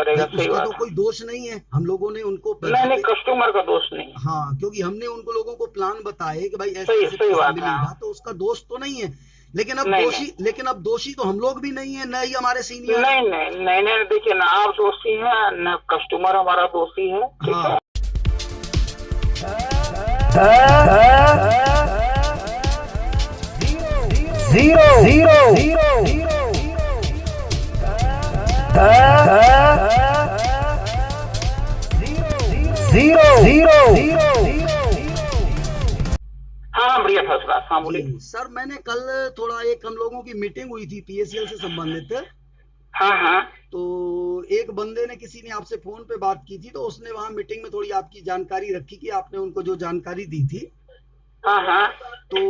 करेगा, सही उसका बात तो है। कोई दोष नहीं है, हम लोगों ने उनको नहीं नहीं, कस्टमर का दोष नहीं। हाँ, क्योंकि हमने उनको लोगों को प्लान बताए कि भाई ऐसे सही ऐसे सही पैसा बात है, मिलेगा, हाँ। तो उसका दोष तो नहीं है। नहीं नहीं लेकिन अब दोषी तो हम लोग भी नहीं है, न ही हमारे सीनियर है। नहीं नहीं नहीं नहीं, देखिए ना, आप दोषी हैं न कस्टमर हमारा दोषी है, ठीक है। हाँ, zero zero zero zero zero हाँ बढ़िया, फर्स्ट क्लास, हाँ बोलिए। जी सर, मैंने कल थोड़ा एक हम लोगों की मीटिंग हुई थी पीएसएल से संबंधित। हाँ हाँ तो एक बंदे ने, किसी ने आपसे फोन पे बात की थी, तो उसने वहां मीटिंग में थोड़ी आपकी जानकारी रखी कि आपने उनको जो जानकारी दी थी, हाँ हाँ। तो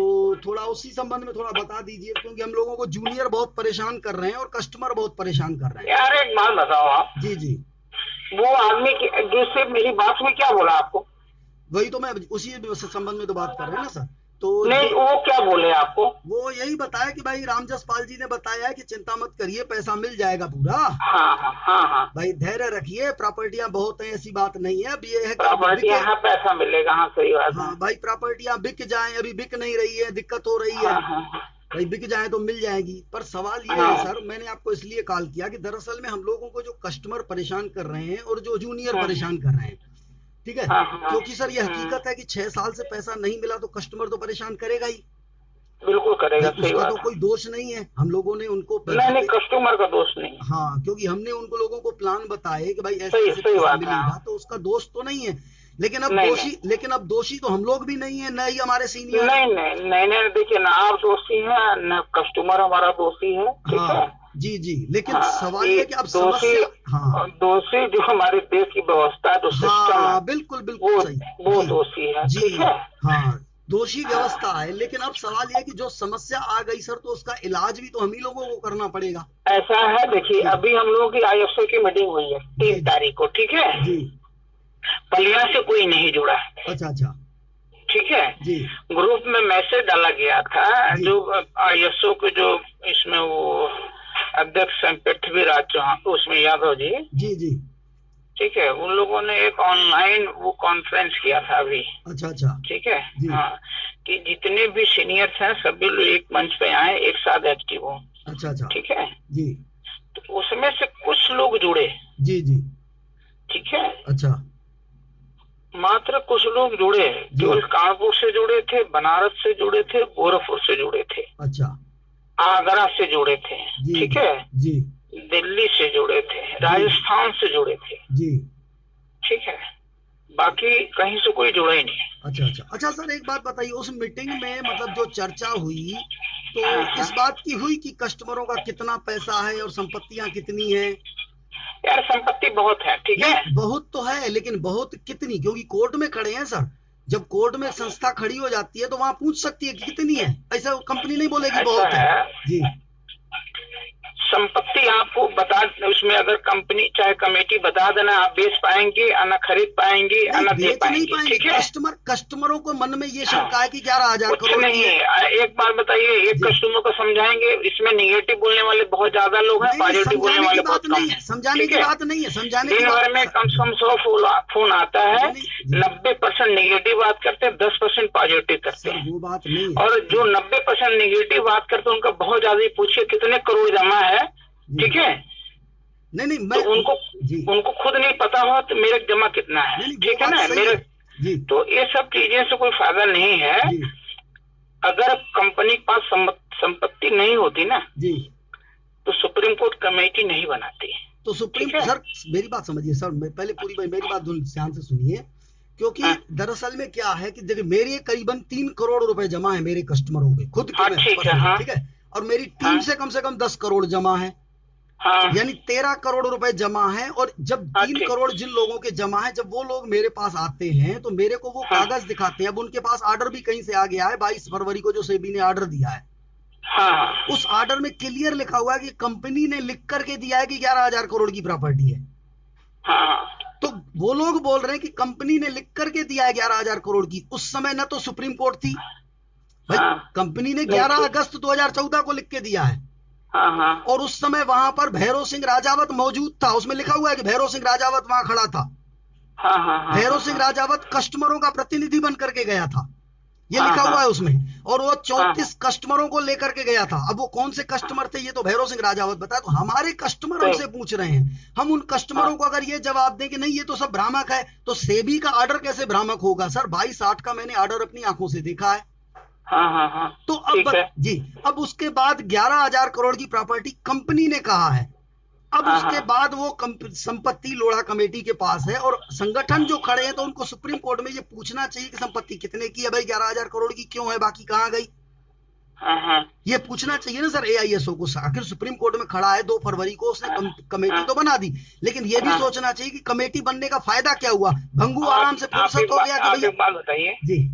थोड़ा उसी संबंध में थोड़ा बता दीजिए, क्योंकि हम लोगों को जूनियर बहुत परेशान कर रहे हैं और कस्टमर बहुत परेशान कर रहे हैं। यार एक बात बताओ आप, जी जी, वो आदमी जिससे मेरी बात में क्या बोला आपको? वही तो मैं उसी संबंध में तो बात कर रहे हैं ना सर। तो नहीं, जो वो क्या बोले आपको? वो यही बताया कि भाई रामजसपाल जी ने बताया है कि चिंता मत करिए, पैसा मिल जाएगा पूरा। हाँ हाँ हाँ हाँ। भाई धैर्य रखिए, प्रॉपर्टियां बहुत हैं, ऐसी बात नहीं है। अब ये है कि अब प्रॉपर्टी बिके। यहाँ पैसा मिलेगा, हाँ सही बात है। हाँ भाई, प्रॉपर्टियां बिक जाएं, अभी बिक नहीं रही है, दिक्कत हो रही है। हाँ हाँ भाई बिक जाए तो मिल जाएगी, पर सवाल ये है हाँ सर, मैंने आपको इसलिए कॉल किया कि दरअसल में हम लोगों को जो कस्टमर परेशान कर रहे हैं और जो जूनियर हाँ परेशान कर रहे हैं, ठीक है, हाँ हाँ, क्योंकि सर ये हकीकत है कि 6 साल से पैसा नहीं मिला तो कस्टमर तो परेशान करेगा ही। बिल्कुल करेगा, भाई सही उसका बात तो है। कोई दोष नहीं है, हम लोगों ने उनको नहीं नहीं, कस्टमर का दोष नहीं। हाँ, क्योंकि हमने उनको लोगों को प्लान बताए कि भाई ऐसे सही ऐसे सही पैसा बात है, मिलेगा, हाँ। तो उसका दोष तो नहीं है। नहीं नहीं लेकिन अब दोषी तो हम लोग भी नहीं है, न ही हमारे सीनियर है। नहीं नहीं नहीं नहीं, देखिए ना, आप दोषी हैं न कस्टमर हमारा दोषी है, ठीक है। हाँ जी जी, लेकिन हाँ, सवाल ये ये है कि अब दोषी, समस्या। हाँ दोषी जो हमारे देश की व्यवस्था, जो सिस्टम है, हाँ, बिल्कुल बिल्कुल वो सही। वो जी दोषी है, जी, ठीक है। हाँ, दोषी हाँ, व्यवस्था है, लेकिन अब सवाल ये है कि जो समस्या आ गई सर, तो उसका इलाज भी तो हम ही लोगों को करना पड़ेगा। ऐसा है, देखिए जी अभी हम लोगों की आईएफसी की मीटिंग हुई है जी 3 तारीख को, ठीक है। जी, पलिया से कोई नहीं जुड़ा, अच्छा अच्छा, ठीक है। जी ग्रुप में मैसेज डाला गया था, जी जो आईएसओ के जो इसमें वो अध्यक्ष हैं पृथ्वीराज चौहान, उसमें यादव जी, जी जी, ठीक है, उन लोगों ने एक ऑनलाइन वो कॉन्फ्रेंस किया था अभी, अच्छा अच्छा, ठीक है। जी, हाँ, कि जितने भी सीनियर्स हैं सभी लोग एक मंच पे आए, एक साथ एक्टिव हो, अच्छा अच्छा, ठीक है। जी तो उसमें से कुछ लोग जुड़े, जी जी, ठीक है, अच्छा, मात्र कुछ लोग जुड़े, जी, केवल कानपुर से जुड़े थे, बनारस से जुड़े थे, गोरखपुर से जुड़े थे, अच्छा, आगरा से जुड़े थे, जी ठीक है, जी दिल्ली से जुड़े थे, राजस्थान से जुड़े थे, जी, ठीक है। बाकी कहीं से कोई जुड़ा ही नहीं। अच्छा अच्छा अच्छा। सर एक बात बताइए, उस मीटिंग में मतलब जो चर्चा हुई, तो हाँ हाँ, इस बात की हुई कि कस्टमरों का कितना पैसा है और संपत्तियां कितनी है? यार संपत्ति बहुत है, ठीक है। नहीं, बहुत तो है, लेकिन बहुत कितनी? क्योंकि कोर्ट में खड़े हैं सर, जब कोर्ट में संस्था खड़ी हो जाती है तो वहां पूछ सकती है कि कितनी है, ऐसा कंपनी नहीं बोलेगी ऐसा बहुत है। है, जी, संपत्ति आपको बता, उसमें अगर कंपनी चाहे कमेटी बता देना, आप बेच पाएंगे या न खरीद पाएंगे या नहीं न दे बेच नहीं पाएंगे, पाएंगे। ठीक है। कस्टमरों को मन में ये हाँ, शंका है कि 11,000 कुछ करोड़ की नहीं है। है। एक बात बताइए, एक जी, कस्टमर को समझाएंगे, इसमें निगेटिव बोलने वाले बहुत ज्यादा लोग हैं, नहीं नहीं, पॉजिटिव बोलने समझाने की वाले बात बहुत कम नहीं है, हैं, समझाने ठीक की है। बात नहीं है, समझाने की दिन भर में बात। कम से कम 100 फोन आता है, नहीं नहीं जी, 90% निगेटिव बात करते हैं, 10% पॉजिटिव करते सर हैं। वो बात नहीं है। और जो 90% निगेटिव बात करते हैं उनका बहुत ज्यादा ही पूछिए कितने करोड़ जमा है, जी, ठीक है। नहीं नहीं, तो मैं उनको जी, उनको खुद नहीं पता हो तो मेरे जमा कितना है, नहीं नहीं, वो ठीक है बात ना सही मेरे। है। जी तो ये सब चीजें से कोई फायदा नहीं है। जी अगर कंपनी के पास संपत्ति नहीं होती ना, जी, तो सुप्रीम कोर्ट कमेटी नहीं बनाती, तो सुप्रीम ठीक है। सर, मेरी बात समझिए सर, मैं पहले पूरी मेरी बात ध्यान से सुनिए, क्योंकि हाँ दरअसल में क्या है कि देखिए, मेरे करीबन 3 करोड़ रुपए जमा है मेरे कस्टमरों के खुद के, हाँ, मैं ठीक है, पर्सनल, हाँ ठीक है, और मेरी टीम हाँ से कम 10 करोड़ जमा है, हाँ यानी 13 करोड़ रुपए जमा है। और जब हाँ, 3 ठीक, करोड़ जिन लोगों के जमा है, जब वो लोग मेरे पास आते हैं तो मेरे को वो हाँ कागज दिखाते हैं। अब उनके पास ऑर्डर भी कहीं से आ गया है, 22 फरवरी को जो सेबी ने ऑर्डर दिया है, हाँ उस ऑर्डर में क्लियर लिखा हुआ है कि कंपनी ने लिख करके दिया है कि 11,000 करोड़ की प्रॉपर्टी है। हाँ तो वो लोग बोल रहे हैं कि कंपनी ने लिख करके दिया है 11,000 करोड़ की। उस समय ना तो सुप्रीम कोर्ट थी भाई, हाँ, कंपनी ने नहीं 11 ठीक, अगस्त 2014 को लिख के दिया है। हाँ हाँ और उस समय वहां पर भैरव सिंह राजावत मौजूद था, उसमें लिखा हुआ है कि भैरव सिंह राजावत वहां खड़ा था। हाँ हाँ भैरव सिंह राजावत कस्टमरों का प्रतिनिधि बन करके गया था, ये लिखा हुआ है उसमें, और वो 34 कस्टमरों को लेकर के गया था। अब वो कौन से कस्टमर थे ये तो भैरव सिंह राजावत बताया, तो हमारे कस्टमर हमसे पूछ रहे हैं, हम उन कस्टमरों को अगर ये जवाब दें कि नहीं ये तो सब भ्रामक है, तो सेबी का ऑर्डर कैसे भ्रामक होगा सर? 22/8 का मैंने ऑर्डर अपनी आंखों से देखा है। हाँ तो अब जी, अब उसके बाद 11,000 करोड़ की प्रॉपर्टी कंपनी ने कहा है। अब उसके बाद वो संपत्ति लोढ़ा कमेटी के पास है, और संगठन जो खड़े हैं तो उनको सुप्रीम कोर्ट में ये पूछना चाहिए कि संपत्ति कितने की है भाई, 11,000 करोड़ की क्यों है, बाकी कहाँ गई? ये पूछना चाहिए ना सर AISO को। आखिर सुप्रीम कोर्ट में खड़ा है, 2 फरवरी को उसने कमेटी तो बना दी, लेकिन ये भी सोचना चाहिए कि कमेटी बनने का फायदा क्या हुआ? भंगू आराम से फुर्सत हो गया कि एक बात बताइए जी,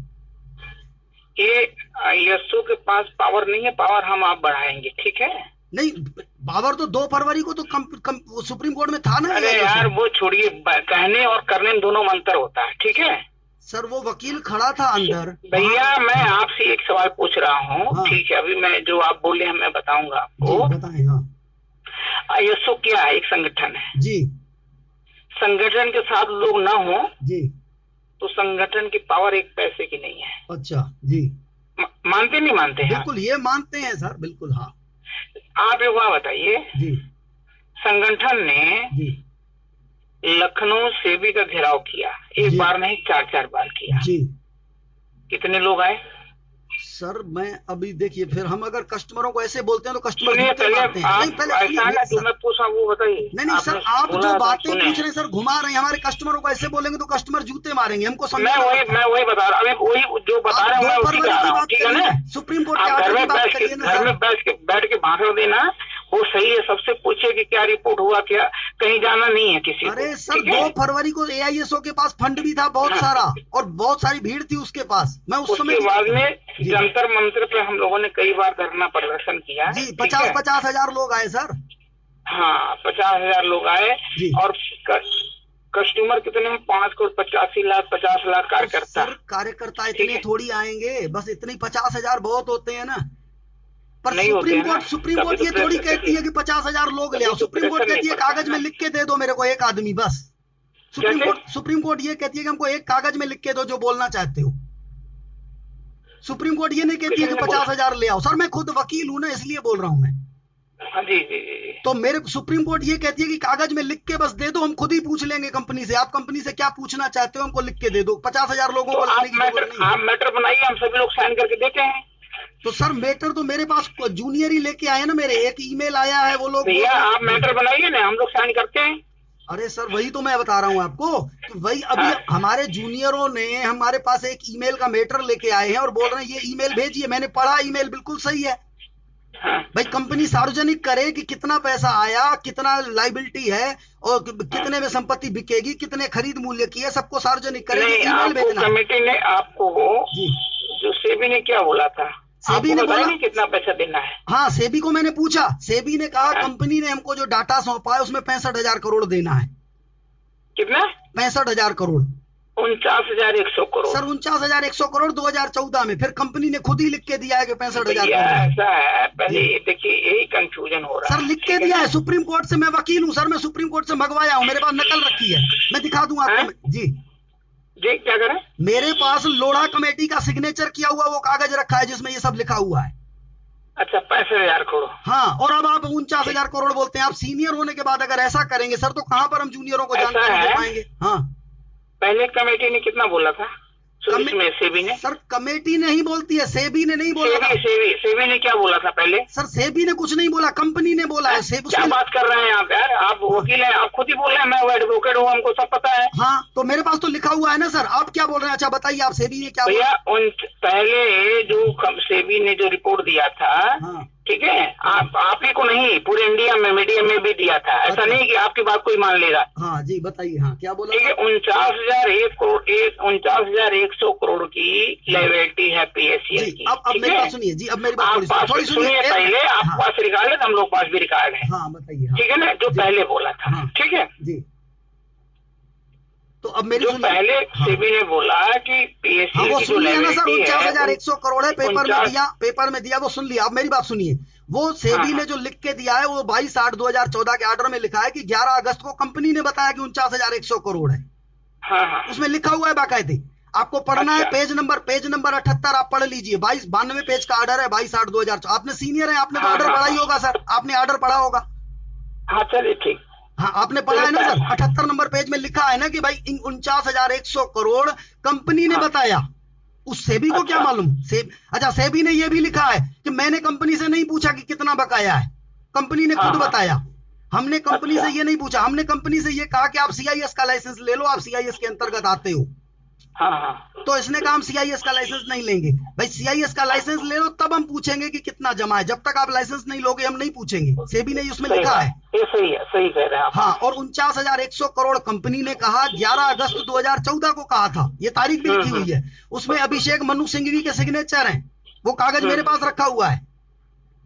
AISO के पास पावर नहीं है, पावर हम आप बढ़ाएंगे, ठीक है? नहीं, पावर तो 2 फरवरी को तो सुप्रीम कोर्ट में था ना। अरे यार वो छोड़िए, कहने और करने में दोनों में अंतर होता है, ठीक है सर? वो वकील खड़ा था अंदर। भैया मैं आपसे एक सवाल पूछ रहा हूँ, हाँ। ठीक है? अभी मैं जो आप बोले हैं मैं बताऊंगा आपको। बताएं। हाँ, AISO क्या है? एक संगठन है जी। संगठन के साथ लोग ना हो जी तो संगठन की पावर एक पैसे की नहीं है। अच्छा जी, मानते नहीं मानते हैं? बिल्कुल ये मानते हैं सर, बिल्कुल। हाँ, आप एक बात बताइए, जी संगठन ने जी लखनऊ सेबी का घेराव किया, एक बार नहीं 4 बार किया जी। कितने लोग आए सर? मैं अभी देखिए, फिर हम अगर कस्टमरों को ऐसे बोलते हैं तो कस्टमर सुनिए जूते मारते हैं। नहीं, पहले ऐसा है ना जो मैं पूछा वो बताइए। नहीं सर, आप जो बातें पूछ रहे हैं सर, घुमा रहे हैं, हमारे कस्टमरों को ऐसे बोलेंगे तो कस्टमर जूते मारेंगे, हमको समझ। मैं वही बता रहा हूँ, वही जो बता रहा हूँ मैं उसी कह रहा हूँ, ठीक है ना? सुप्रीम कोर्ट के ऑर्डर की बात करिए ना सर। घर में बैठ के भाषण देना वो सही है, सबसे पूछे कि क्या रिपोर्ट हुआ, क्या कहीं जाना नहीं है किसी को। अरे सर 2 फरवरी को AISO के पास फंड भी था बहुत सारा, और बहुत सारी भीड़ थी उसके पास। मैं उस समय बाद में जंतर मंत्र पे हम लोगों ने कई बार धरना प्रदर्शन किया जी। 50 हजार लोग आए सर। हाँ 50,000 लोग आए, और कस्टमर कितने हैं? 5 करोड़ 85 लाख 50 लाख कार्यकर्ता। कार्यकर्ता इतने थोड़ी आएंगे, बस इतने 50,000 बहुत होते हैं ना। पर सुप्रीम कोर्ट ये थोड़ी कहती है कि 50,000 लोग ले आओ। सुप्रीम कोर्ट कहती है कागज में लिख के दे दो मेरे को एक आदमी, बस। सुप्रीम कोर्ट ये कहती है कि हमको एक कागज में लिख के दो जो बोलना चाहते हो। सुप्रीम कोर्ट ये नहीं कहती है कि 50,000 ले आओ। सर मैं खुद वकील हूं ना, इसलिए बोल रहा हूं मैं। हाँ जी जी जी। तो मेरे सुप्रीम कोर्ट ये कहती है कि कागज में लिख के बस दे दो, हम खुद ही पूछ लेंगे कंपनी से, आप कंपनी से क्या पूछना चाहते हो हमको लिख के दे दो। 50,000 लोगों को लाने की जरूरत नहीं। आप मैटर बनाइए, हम सभी लोग साइन करके देते हैं। तो सर मैटर तो मेरे पास जूनियर ही लेके आए ना, मेरे एक ईमेल आया है, वो लोग। भैया आप मैटर बनाइए ना, हम लोग साइन करते हैं। अरे सर वही तो मैं बता रहा हूँ आपको कि वही अभी हमारे जूनियरों ने हमारे पास एक ईमेल का मैटर लेके आए हैं और बोल रहे हैं ये ईमेल भेजिए। मैंने पढ़ा, ईमेल बिल्कुल सही है। भाई कंपनी सार्वजनिक करे कि कितना पैसा आया, कितना लाइबिलिटी है, और कितने में संपत्ति बिकेगी, कितने खरीद मूल्य की है, सबको सार्वजनिक करे। ईमेल भेजना। कमेटी ने आपको जो सेबी ने क्या बोला था? सेबी ने बोला कितना पैसा देना है? हाँ, सेबी को मैंने पूछा, सेबी ने कहा कंपनी ने हमको जो डाटा सौंपा है उसमें 65,000 करोड़ देना है। कितना? 65,000 करोड़। 49,100 करोड़। सर 49,100 करोड़ 2014 में, फिर कंपनी ने खुद ही लिख के दिया है कि 65,000 करोड़। ऐसा है, पहले देखिए यही कंफ्यूजन हो रहा है। सर लिख के दिया है सुप्रीम कोर्ट से, मैं वकील हूँ सर, मैं सुप्रीम कोर्ट से मंगवाया हूँ, मेरे पास नकल रखी है, मैं दिखा दूं आपको। जी जी क्या करें? मेरे पास लोढ़ा कमेटी का सिग्नेचर किया हुआ वो कागज रखा है जिसमें ये सब लिखा हुआ है। अच्छा 65,000 करोड़। हाँ, और अब आप 49,000 करोड़ बोलते हैं। आप सीनियर होने के बाद अगर ऐसा करेंगे सर तो कहाँ पर हम जूनियरों को जानकारी दे पाएंगे? हाँ, पहले कमेटी ने कितना बोला था? सेबी ने? सर कमेटी नहीं बोलती है, सेबी ने नहीं बोला था। सेबी ने क्या बोला था पहले? सर सेबी ने कुछ नहीं बोला, कंपनी ने बोला है। क्या बात कर रहे हैं आप यार? आप वकील हैं, आप खुद ही बोल रहे हैं मैं एडवोकेट हूँ, हमको सब पता है। हाँ तो मेरे पास तो लिखा हुआ है ना सर, आप क्या बोल रहे हैं? अच्छा बताइए आप, सेबी ने क्या बोला? भैया उन पहले जो सेबी ने जो रिपोर्ट दिया था, ठीक है, आप ही को नहीं पूरे इंडिया में मीडिया में भी दिया था। ऐसा नहीं कि आपकी बात कोई मान लेगा। हाँ जी बताइए। हाँ क्या बोला? ठीक है, 49,100 करोड़ की लायबिलिटी है PACL की। अब मेरी बात सुनिए जी, अब मेरी बात थोड़ी सुनिए। पहले आपके पास रिकॉर्ड है, हम लोग पास भी रिकॉर्ड है। हाँ बताइए। ठीक है ना, जो पहले बोला था। ठीक है जी। तो अब मेरी जो पहले सेबी ने बोला कि PACL की जो लायबिलिटी है 49,100 करोड़ है, पेपर में दिया वो सुन लिया। अब मेरी बात सुनिए, वो सेबी ने जो लिख के दिया है वो 22/8/2014 के ऑर्डर में लिखा है कि 11 अगस्त को कंपनी ने बताया कि 49,100 करोड़ है। हाँ। उसमें लिखा हुआ है बाकायदे, आपको पढ़ना है। पेज नंबर 78 आप पढ़ लीजिए। 92 पेज का ऑर्डर है 22/8/2014। आपने सीनियर है, आपने तो ऑर्डर पढ़ा ही होगा सर, आपने ऑर्डर पढ़ा होगा। हाँ चलिए ठीक। हाँ आपने पढ़ा है ना सर। 78 नंबर पेज में लिखा है ना कि भाई 49,100 करोड़ कंपनी ने बताया। उस सेबी को क्या मालूम? अच्छा, सेबी ने ये भी लिखा है कि मैंने कंपनी से नहीं पूछा कि कितना बकाया है, कंपनी ने खुद बताया। हमने कंपनी से ये नहीं पूछा, हमने कंपनी से ये कहा कि आप सीआईएस का लाइसेंस ले लो, आप सीआईएस के अंतर्गत आते हो। तो इसने कहा हम सीआईएस का लाइसेंस नहीं लेंगे। भाई सीआईएस का लाइसेंस ले लो तब हम पूछेंगे कि कितना जमा है, जब तक आप लाइसेंस नहीं लोगे हम नहीं पूछेंगे। सेबी ने उसमें लिखा है। ये सही है, सही कह रहे हैं आप। हाँ, और 49,100 करोड़ कंपनी ने कहा, 11 अगस्त 2014 को कहा था। ये तारीख भी लिखी हुई है उसमें। अभिषेक मनु सिंघवी के सिग्नेचर हैं, वो कागज मेरे पास रखा हुआ है।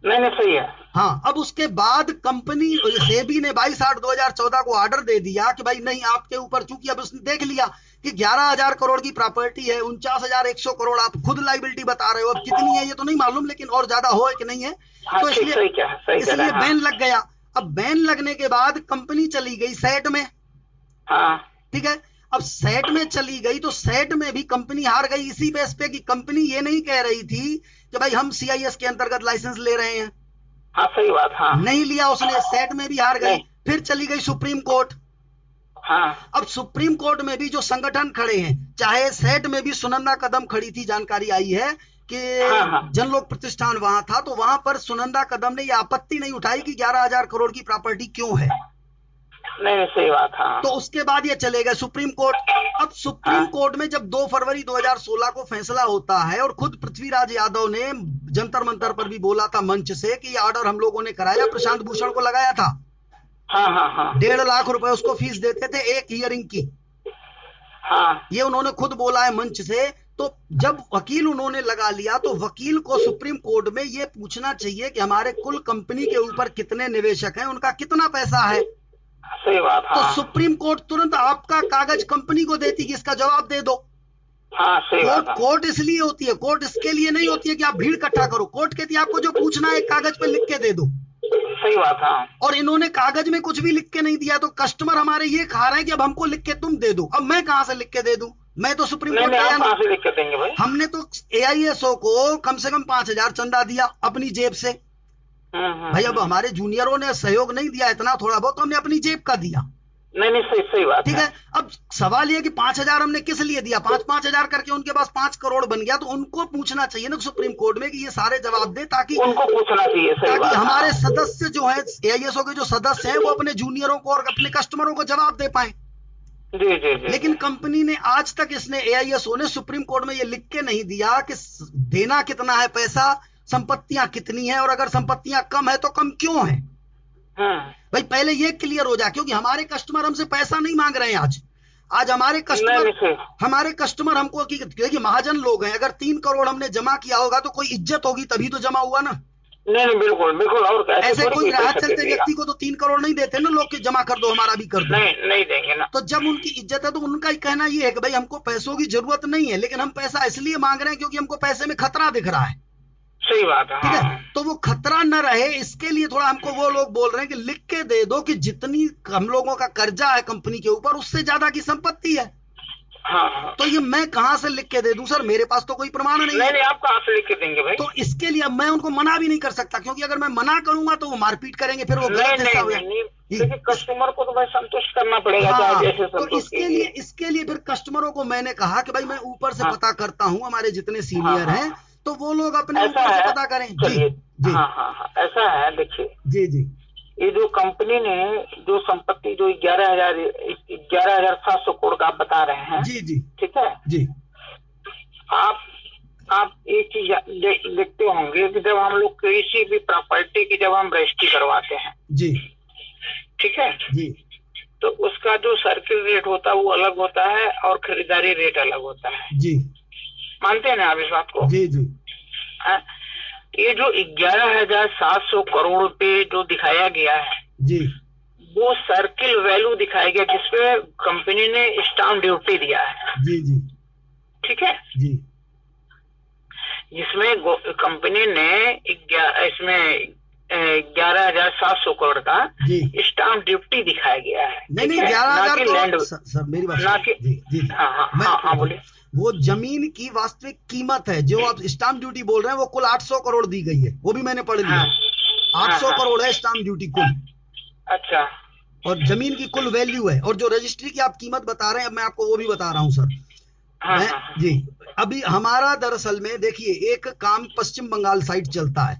नहीं सही है। हाँ, अब उसके बाद कंपनी सेबी ने 22/8/2014 को ऑर्डर दे दिया कि भाई नहीं, आपके ऊपर, चूंकि अब उसने देख लिया कि 11,000 करोड़ की प्रॉपर्टी है, 49,100 करोड़ आप खुद लाइबिलिटी बता रहे हो। अब कितनी है ये तो नहीं मालूम, लेकिन और ज्यादा हो कि नहीं है। तो इसलिए बैन लग गया। अब बैन लगने के बाद कंपनी चली गई सेट में। ठीक है, अब सेट में चली गई तो सेट में भी कंपनी हार गई इसी बेस पे कि कंपनी ये नहीं कह रही थी कि भाई हम सीआईएस के अंतर्गत लाइसेंस ले रहे हैं। हाँ सही बात। हाँ, नहीं लिया उसने, सेट में भी हार गई। फिर चली गई सुप्रीम कोर्ट। हाँ, अब सुप्रीम कोर्ट में भी जो संगठन खड़े हैं, चाहे सेट में भी सुनंदा कदम खड़ी थी, जानकारी आई है कि जनलोक प्रतिष्ठान वहां था, तो वहां पर सुनंदा कदम ने यह आपत्ति नहीं उठाई कि 11,000 करोड़ की प्रॉपर्टी क्यों है। नहीं सही बात। हाँ। तो उसके बाद ये चले गए सुप्रीम कोर्ट। अब सुप्रीम कोर्ट में जब 2 फरवरी 2016 को फैसला होता है, और खुद पृथ्वीराज यादव ने जंतर मंतर पर भी बोला था मंच से कि ये ऑर्डर हम लोगों ने कराया, प्रशांत भूषण को लगाया था। 1.5 लाख रुपए उसको फीस देते थे एक हियरिंग की। ये उन्होंने खुद बोला है मंच से। तो जब वकील उन्होंने लगा लिया, तो वकील को सुप्रीम कोर्ट में ये पूछना चाहिए कि हमारे कुल कंपनी के ऊपर कितने निवेशक हैं, उनका कितना पैसा है। सही बात। तो सुप्रीम कोर्ट तुरंत आपका कागज कंपनी को देती कि इसका जवाब दे दो। सही बात। कोर्ट इसलिए होती है, कोर्ट इसके लिए नहीं होती है कि आप भीड़ इकट्ठा करो। कोर्ट कहती है आपको जो पूछना है कागज पे लिख के दे दो। सही बात। हाँ। और इन्होंने कागज में कुछ भी लिख के नहीं दिया, तो कस्टमर हमारे ये खा रहे हैं कि अब हमको लिख के तुम दे दो। अब मैं कहां से लिख के दे दूं? मैं तो सुप्रीम कोर्ट गया कहां से लिख के देंगे भाई? हमने तो एआईएसओ को कम से कम 5,000 चंदा दिया अपनी जेब से। भाई अब हमारे जूनियरों ने सहयोग नहीं दिया इतना, थोड़ा बहुत हमने अपनी जेब का दिया। नहीं सही बात। ठीक है, अब सवाल ये कि 5,000 हमने किस लिए दिया? 5,000 करके उनके पास 5 करोड़ बन गया, तो उनको पूछना चाहिए ना सुप्रीम कोर्ट में कि ये सारे जवाब दे, ताकि उनको पूछना चाहिए। सही बात। हमारे सदस्य जो है, एआईएसओ के जो सदस्य हैं, वो अपने जूनियरों को और अपने कस्टमरों को जवाब दे पाए। जी। लेकिन कंपनी ने आज तक, इसने एआईएसओ ने सुप्रीम कोर्ट में ये लिख के नहीं दिया कि देना कितना है पैसा, संपत्तियां कितनी है, और अगर संपत्तियां कम है तो कम क्यों है। भाई पहले ये क्लियर हो जाए, क्योंकि हमारे कस्टमर हमसे पैसा नहीं मांग रहे हैं। आज हमारे कस्टमर हमको, क्योंकि महाजन लोग हैं, अगर 3 करोड़ हमने जमा किया होगा तो कोई इज्जत होगी तभी तो जमा हुआ ना। नहीं बिल्कुल। और ऐसे कोई राहत चलते व्यक्ति को तो 3 करोड़ नहीं देते ना लोग, कि जमा कर दो हमारा भी कर दो। नहीं देंगे ना। तो जब उनकी इज्जत है तो उनका ही कहना ये है कि भाई हमको पैसों की जरूरत नहीं है, लेकिन हम पैसा इसलिए मांग रहे हैं क्योंकि हमको पैसे में खतरा दिख रहा है। सही बात है। ठीक है, तो वो खतरा न रहे इसके लिए थोड़ा हमको वो लोग बोल रहे हैं कि लिख के दे दो कि जितनी हम लोगों का कर्जा है कंपनी के ऊपर, उससे ज्यादा की संपत्ति है। तो ये मैं कहां से लिख के दे दूं सर? मेरे पास तो कोई प्रमाण नहीं है। नहीं, आप कहां से लिख के देंगे भाई? तो इसके लिए मैं उनको मना भी नहीं कर सकता, क्योंकि अगर मैं मना करूंगा तो वो मारपीट करेंगे, फिर वो नहीं, कस्टमर को तो भाई संतुष्ट करना पड़ेगा। तो इसके लिए फिर कस्टमरों को मैंने कहा कि भाई मैं ऊपर से पता करता हूँ, हमारे जितने सीनियर हैं, तो वो लोग अपने ऊपर से पता करें। जी। हाँ, ऐसा है। देखिए जी, ये जो कंपनी ने जो संपत्ति जो 11,700 करोड़ का आप बता रहे हैं। जी। ठीक है जी। आप एक चीज देखते होंगे कि जब हम लोग किसी भी प्रॉपर्टी की जब हम रजिस्ट्री करवाते हैं, जी, ठीक है जी, तो उसका जो सर्किल रेट होता है वो अलग होता है और खरीदारी रेट अलग होता है। जी, मानते हैं ना आप इस बात को? जी। ये जो 11,700 करोड़ पे जो दिखाया गया है, जी, वो सर्किल वैल्यू दिखाया गया जिसपे कंपनी ने स्टाम्प ड्यूटी दिया है। जी। ठीक है जी। जिसमें कंपनी ने इसमें 11,700 करोड़ का जी स्टाम्प ड्यूटी दिखाया गया है। नहीं 11,000 करोड़ सर मेरी बात ना कि जी जी हाँ हाँ हाँ बोलिए। वो जमीन की वास्तविक कीमत है जो आप स्टाम्प ड्यूटी बोल रहे हैं, वो कुल 800 करोड़ दी गई है, वो भी मैंने पढ़ लिया। 800 करोड़ है स्टाम्प ड्यूटी कुल। अच्छा। और जमीन की कुल वैल्यू है, और जो रजिस्ट्री की आप कीमत बता रहे हैं अब मैं आपको वो भी बता रहा हूँ सर। मैं जी अभी हमारा दरअसल में देखिए एक काम पश्चिम बंगाल साइड चलता है,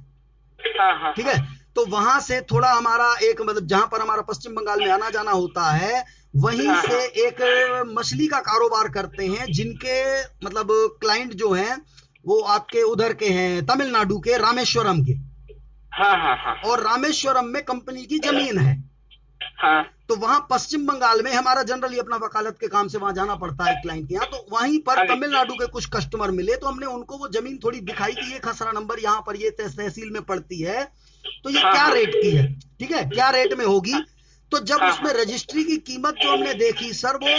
ठीक है, तो वहां से थोड़ा हमारा एक मतलब जहां पर हमारा पश्चिम बंगाल में आना जाना होता है, वहीं से एक मछली का कारोबार करते हैं जिनके मतलब क्लाइंट जो हैं वो आपके उधर के हैं, तमिलनाडु के रामेश्वरम के। और रामेश्वरम में कंपनी की जमीन है। तो वहां पश्चिम बंगाल में हमारा जनरली अपना वकालत के काम से वहां जाना पड़ता है क्लाइंट के यहाँ, तो वहीं पर तमिलनाडु के कुछ कस्टमर मिले, तो हमने उनको वो जमीन थोड़ी दिखाई कि ये खसरा नंबर यहाँ पर ये तहसील में पड़ती है, तो ये क्या रेट की है, ठीक है, क्या रेट में होगी। तो जब उसमें रजिस्ट्री की कीमत जो हमने देखी सर, वो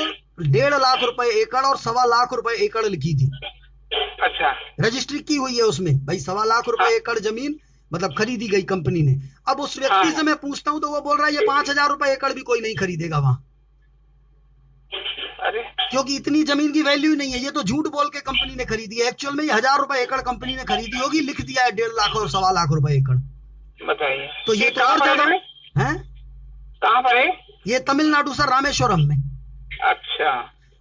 1.5 लाख रुपए एकड़ और 1.25 लाख रुपए एकड़ लिखी थी। अच्छा। रजिस्ट्री की हुई है उसमें भाई, 1.25 लाख रुपए एकड़ जमीन मतलब खरीदी गई कंपनी ने। अब उस व्यक्ति से मैं पूछता हूं तो वो बोल रहा है ये 5,000 रुपए एकड़ भी कोई नहीं खरीदेगा वहां, अरे क्योंकि इतनी जमीन की वैल्यू नहीं है। ये तो झूठ बोल के कंपनी ने खरीदी है, एक्चुअल में ये 1,000 रुपए एकड़ कंपनी ने खरीदी होगी, लिख दिया है 1.5 लाख और 1.25 लाख रुपए एकड़। बताइए तो ये तो और ज्यादा है। कहाँ पर है ये? तमिलनाडु सर, रामेश्वरम में। अच्छा।